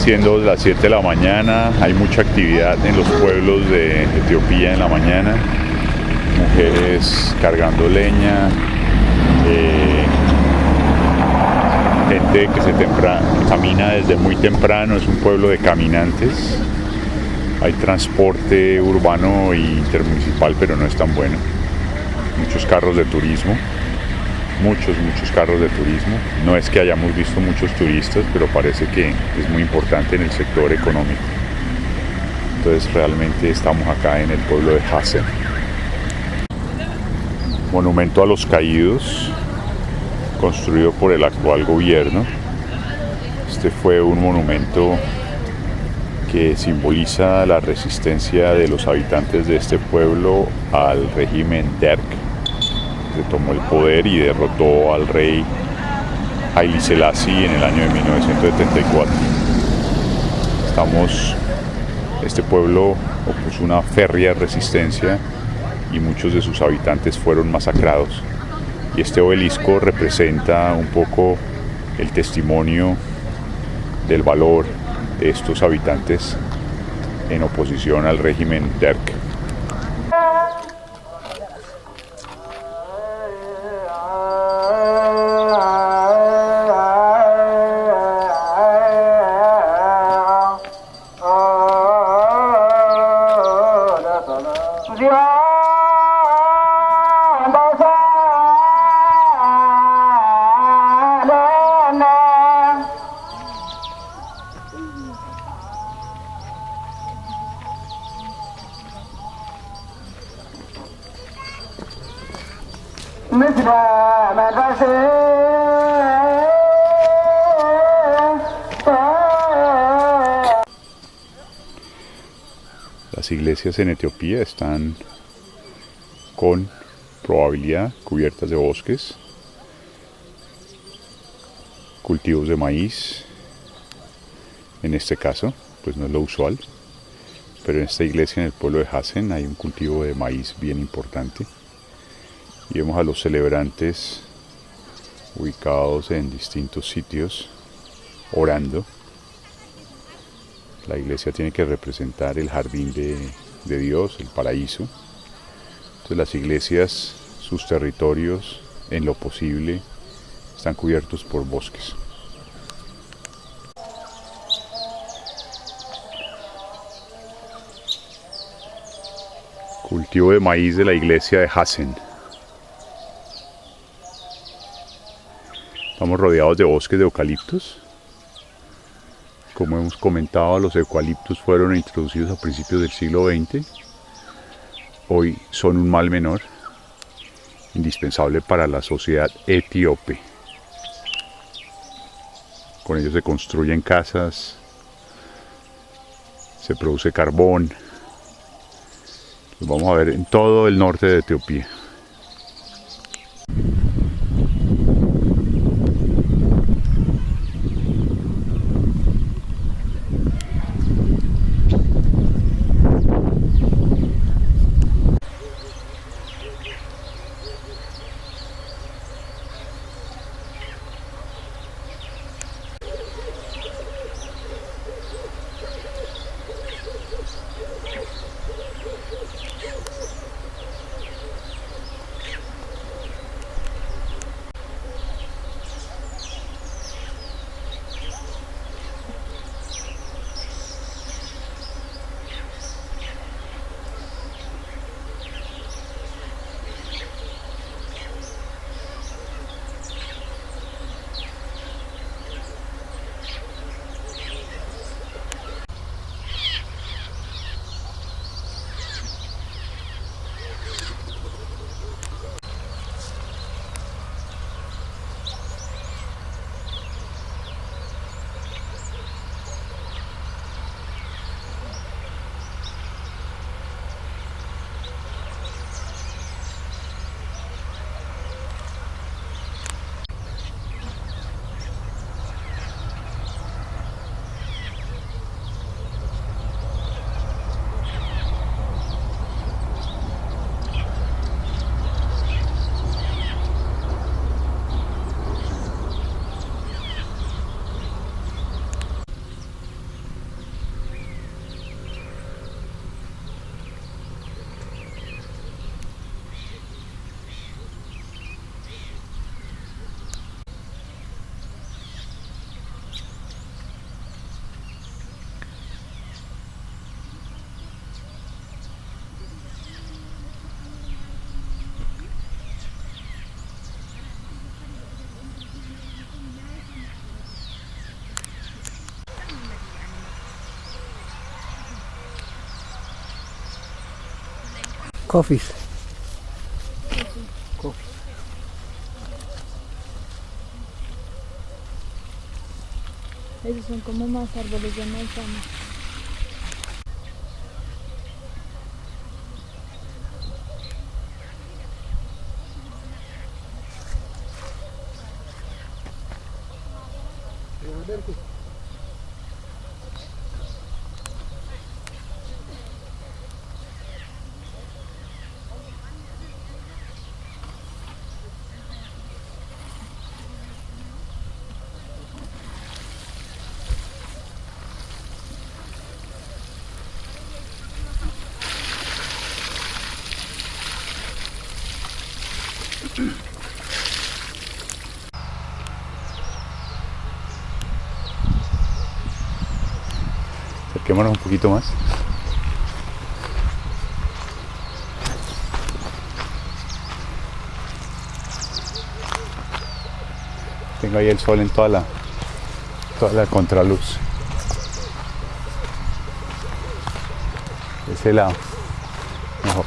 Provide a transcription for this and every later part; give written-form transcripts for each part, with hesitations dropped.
siendo las 7 de la mañana, hay mucha actividad en los pueblos de Etiopía en la mañana, mujeres cargando leña, gente que camina desde muy temprano, es un pueblo de caminantes, hay transporte urbano e intermunicipal, pero no es tan bueno, muchos carros de turismo. Muchos carros de turismo. No es que hayamos visto muchos turistas, pero parece que es muy importante en el sector económico. Entonces realmente estamos acá en el pueblo de Hasen. Monumento a los caídos, construido por el actual gobierno. Este fue un monumento que simboliza la resistencia de los habitantes de este pueblo al régimen Derg, que tomó el poder y derrotó al rey Haile Selassie en el año de 1974. Este pueblo opuso una férrea resistencia y muchos de sus habitantes fueron masacrados. Y este obelisco representa un poco el testimonio del valor de estos habitantes en oposición al régimen Derg. Las iglesias en Etiopía están con probabilidad cubiertas de bosques, cultivos de maíz, en este caso, pues no es lo usual, pero en esta iglesia en el pueblo de Hasen hay un cultivo de maíz bien importante. Y vemos a los celebrantes ubicados en distintos sitios orando. La iglesia tiene que representar el jardín de Dios, el paraíso. Entonces las iglesias, sus territorios, en lo posible, están cubiertos por bosques. Cultivo de maíz de la iglesia de Hasen. Estamos rodeados de bosques de eucaliptos. Como hemos comentado, los eucaliptos fueron introducidos a principios del siglo XX. Hoy son un mal menor, indispensable para la sociedad etíope. Con ellos se construyen casas, se produce carbón. Los vamos a ver en todo el norte de Etiopía. coffees. Esos son como más árboles de manzana. Acerquémonos un poquito más. Tengo ahí el sol en toda la contraluz. De ese lado, mejor.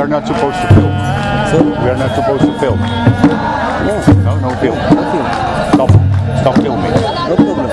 Not supposed to film. So we are not supposed to film. No, no film. Stop filming. No problem.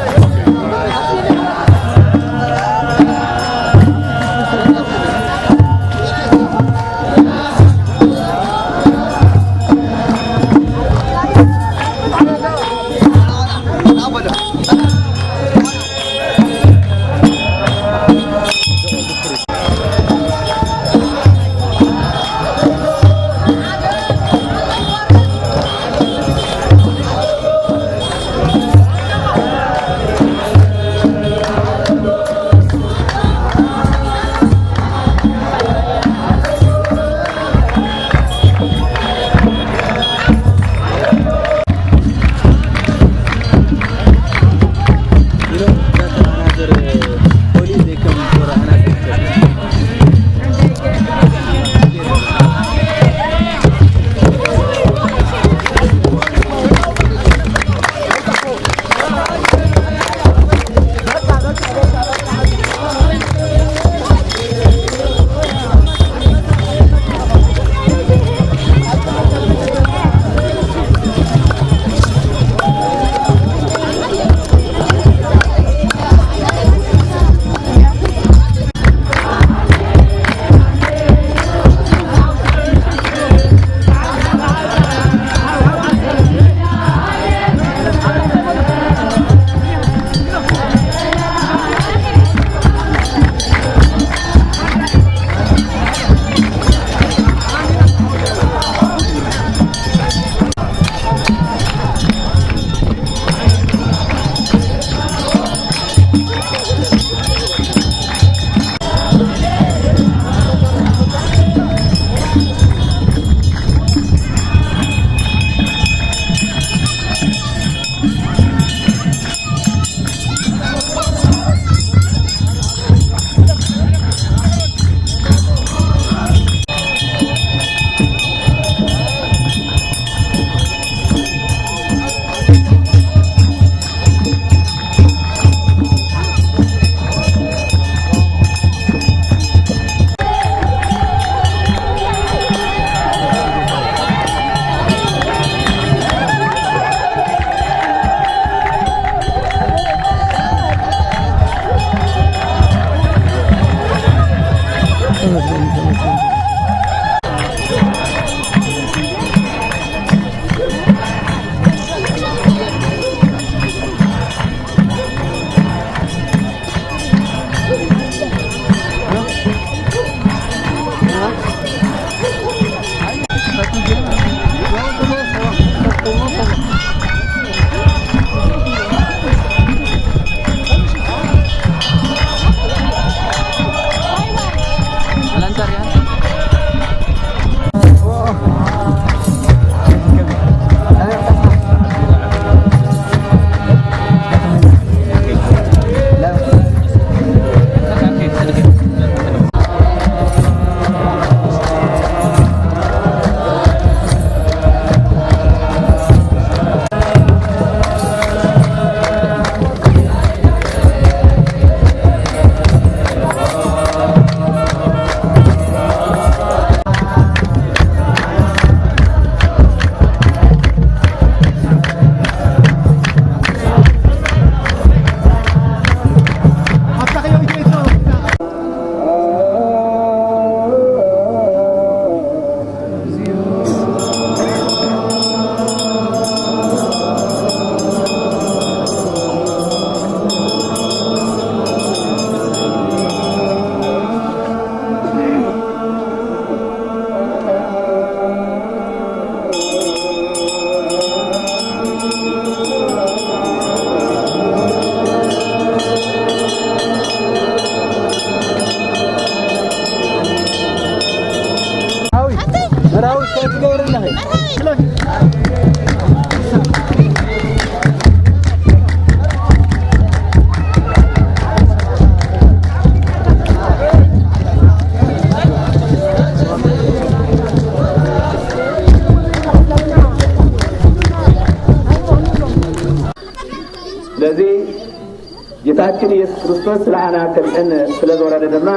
ጌታችን ኢየሱስ ክርስቶስ ስለአና ከብእን ስለዞረደ ድማ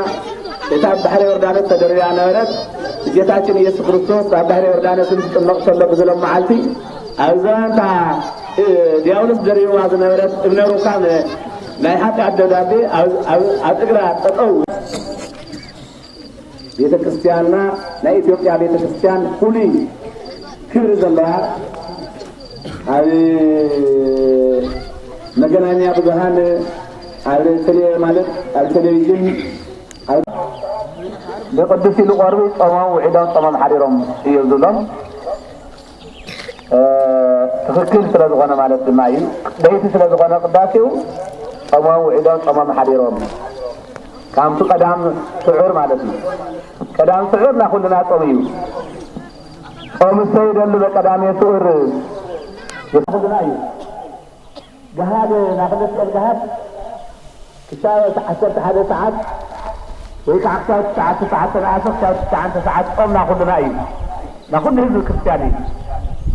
እታ ባህረ ዮርዳኖስ ተደርያ ነበረት ጌታችን ኢየሱስ ክርስቶስ ባህረ ዮርዳኖስ ጥምቅ ሰለ በዘለም መዓልቲ አዛንታ ዲያውሎስ ደሪዋ ዝነበረት እብነ ሩካን ናይ ኃጢአት ደብዳቤ ኣብ እግራ ጠጠው ቤተ ክርስቲያንና ናይ ኢትዮጵያ ቤተ ክርስቲያን ፍሉይ ክብሪ ዘለዋ ኣብ መገናኛ ብዙሃን ኣብ ማለት ኣብ ቴሌቪዥን ብቅዱስ ኢሉ ቆርቢ ጾሞም ውዒዶም ጾሞም ሓዲሮም እዩ ዝብሎም ትክክል ስለ ዝኾነ ማለት ድማ እዩ ደይቲ ስለ ዝኾነ ቅዳሴው ጾሞም ውዒዶም ጾሞም ሓዲሮም ካምቱ ቀዳም ስዑር ማለት እዩ ቀዳም ስዑር ናኩልና ጾም እዩ ጾም ሰይደሉ በቀዳሜ ስዑር የፈግና እዩ جهاد ناخذ الجهاد كشاف عشرة حدا ساعات ويك عقد ساعات ساعات قم ناخذ نايم ناخذ هذا الكريستياني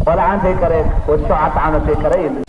ولا عن ذكرك والساعات عن ذكرين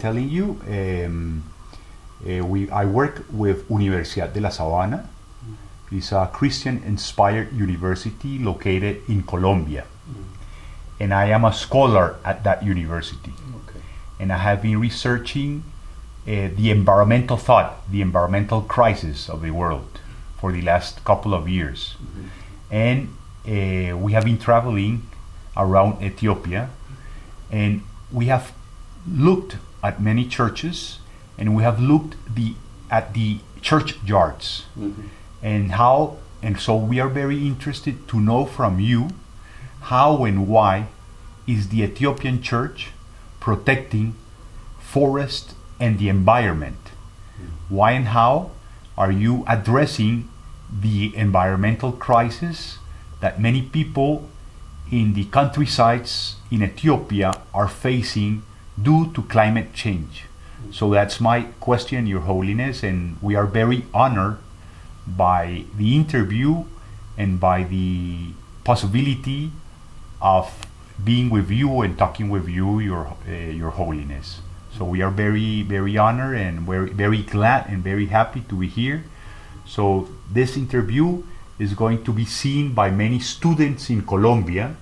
Telling you, I work with Universidad de la Sabana. It's a Christian-inspired university located in Colombia. And I am a scholar at that university. Okay. And I have been researching the environmental thought, the environmental crisis of the world for the last couple of years. And we have been traveling around Ethiopia, and we have looked at many churches, and we have looked at the churchyards, and so we are very interested to know from you how and why is the Ethiopian church protecting forest and the environment. Why and how are you addressing the environmental crisis that many people in the countrysides in Ethiopia are facing due to climate change? So that's my question, Your Holiness, and we are very honored by the interview and by the possibility of being with you and talking with you, Your Holiness. So we are very, very honored and very, very glad and very happy to be here. So this interview is going to be seen by many students in Colombia,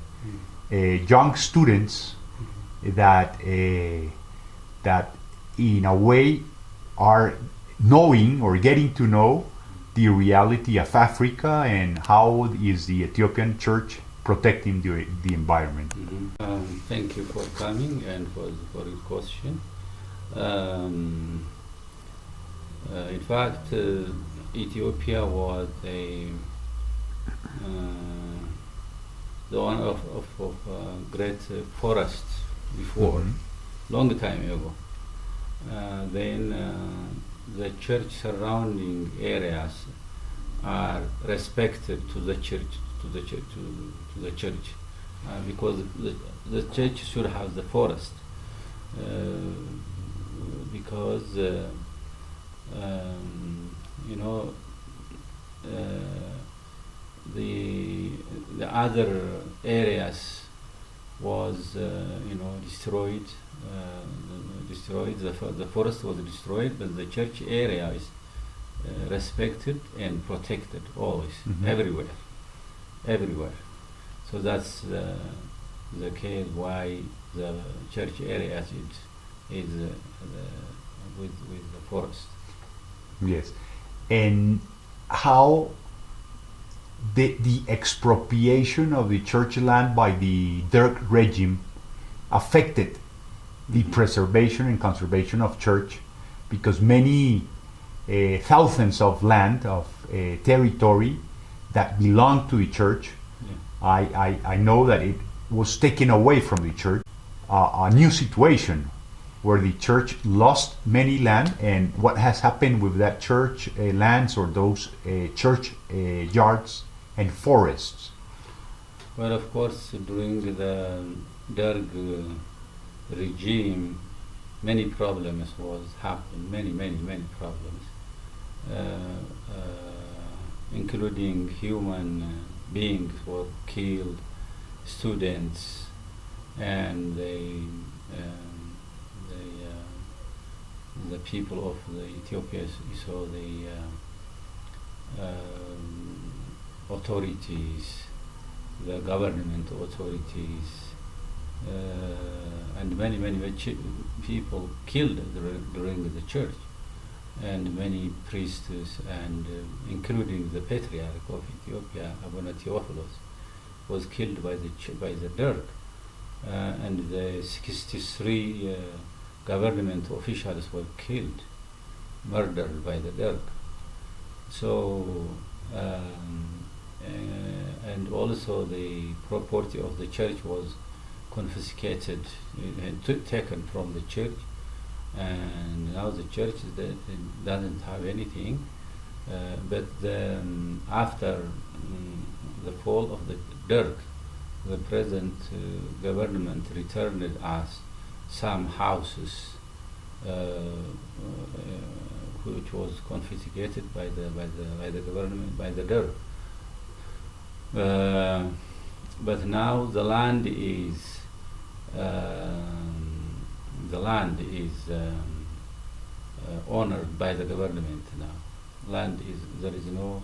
young students that in a way are knowing or getting to know the reality of Africa and how is the Ethiopian church protecting the environment. Thank you for coming and for your question. In fact, Ethiopia was a the one of great forests before, long time ago. Then the church surrounding areas are respected to the church, because the church should have the forest, because you know, the other areas was you know, destroyed. The forest was destroyed, but the church area is respected and protected always, everywhere. So that's the case why the church area is with the forest. Yes. And how the expropriation of the church land by the Derg regime affected the preservation and conservation of church, because many thousands of land, of territory that belonged to the church, I know that it was taken away from the church. A new situation where the church lost many land, and what has happened with that church lands or those church yards and forests? Well, of course, during the Derg regime, many problems was happening, many problems, including human beings were killed, students, and the people of the Ethiopians, so the authorities, the government authorities, and many people killed during the church, and many priests, and including the patriarch of Ethiopia, Abuna Theophilos, was killed by the Derg, and the 63 government officials were killed, murdered by the Derg. So, and also the property of the church was confiscated and taken from the church, and now the church doesn't have anything. But after the fall of the Derg, the present government returned us some houses which was confiscated by the government, by the Derg. But now the land is honored by the government now. There is no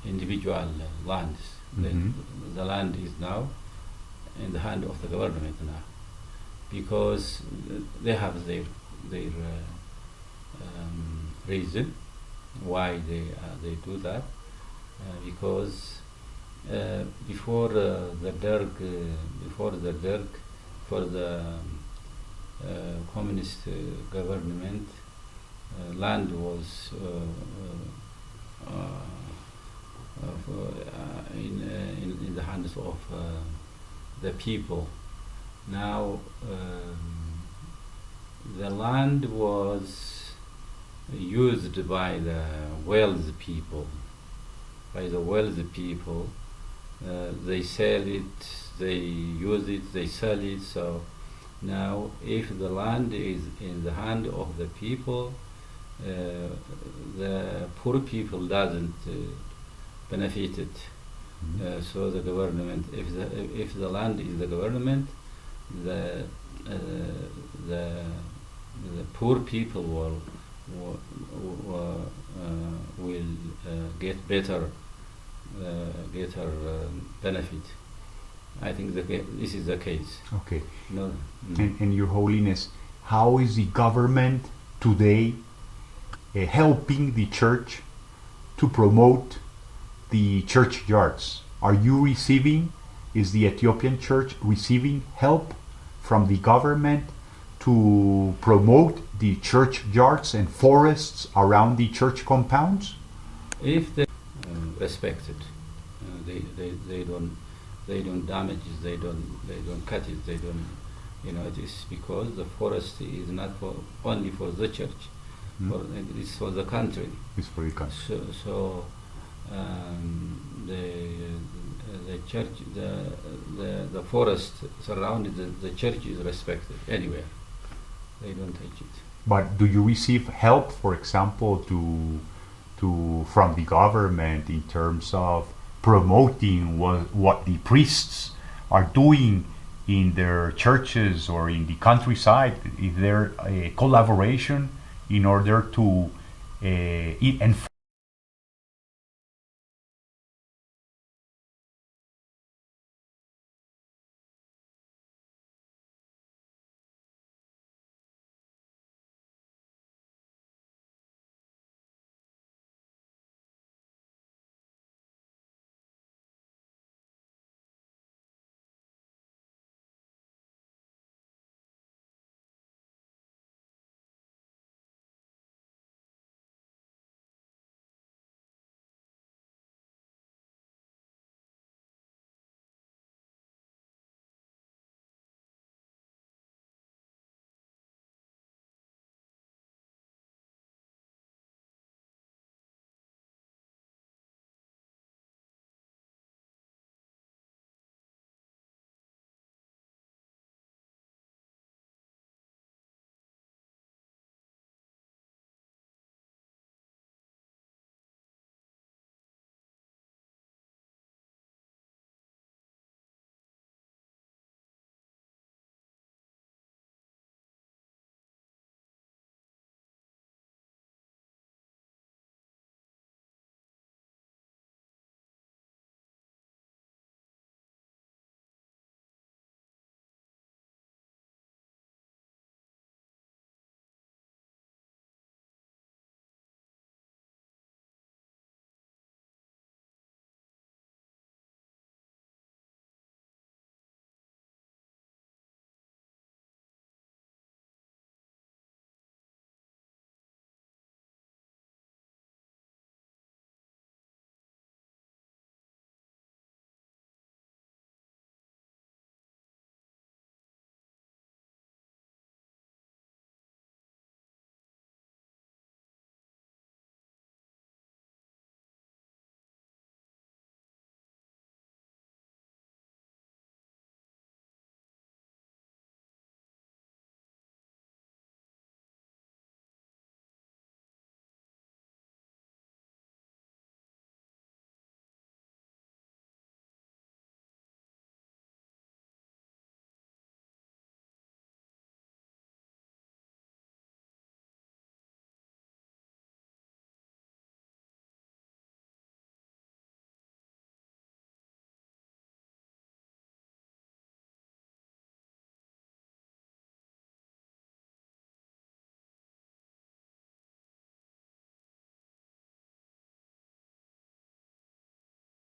individual lands. The land is now in the hand of the government now, because they have their reason why they do that, because before the Derg, for the communist government, land was in the hands of the people. Now the land was used by the wealthy people. They sell it, they use it, they sell it. So now, if the land is in the hand of the people, the poor people doesn't benefit it. So the government, if the land is the government, the poor people will get better benefit. I think this is the case. Okay. No. And Your Holiness, how is the government today helping the church to promote the church yards? Are you receiving, is the Ethiopian church receiving help from the government to promote the church yards and forests around the church compounds? If they respect it, they don't they don't damage it, they don't cut it, they don't, it is because the forest is not only for the church, it's for the country. It's for the country. So the church, the forest surrounding the church is respected anywhere. They don't touch it. But do you receive help, for example, from the government in terms of promoting what the priests are doing in their churches or in the countryside? Is there a collaboration in order to enforce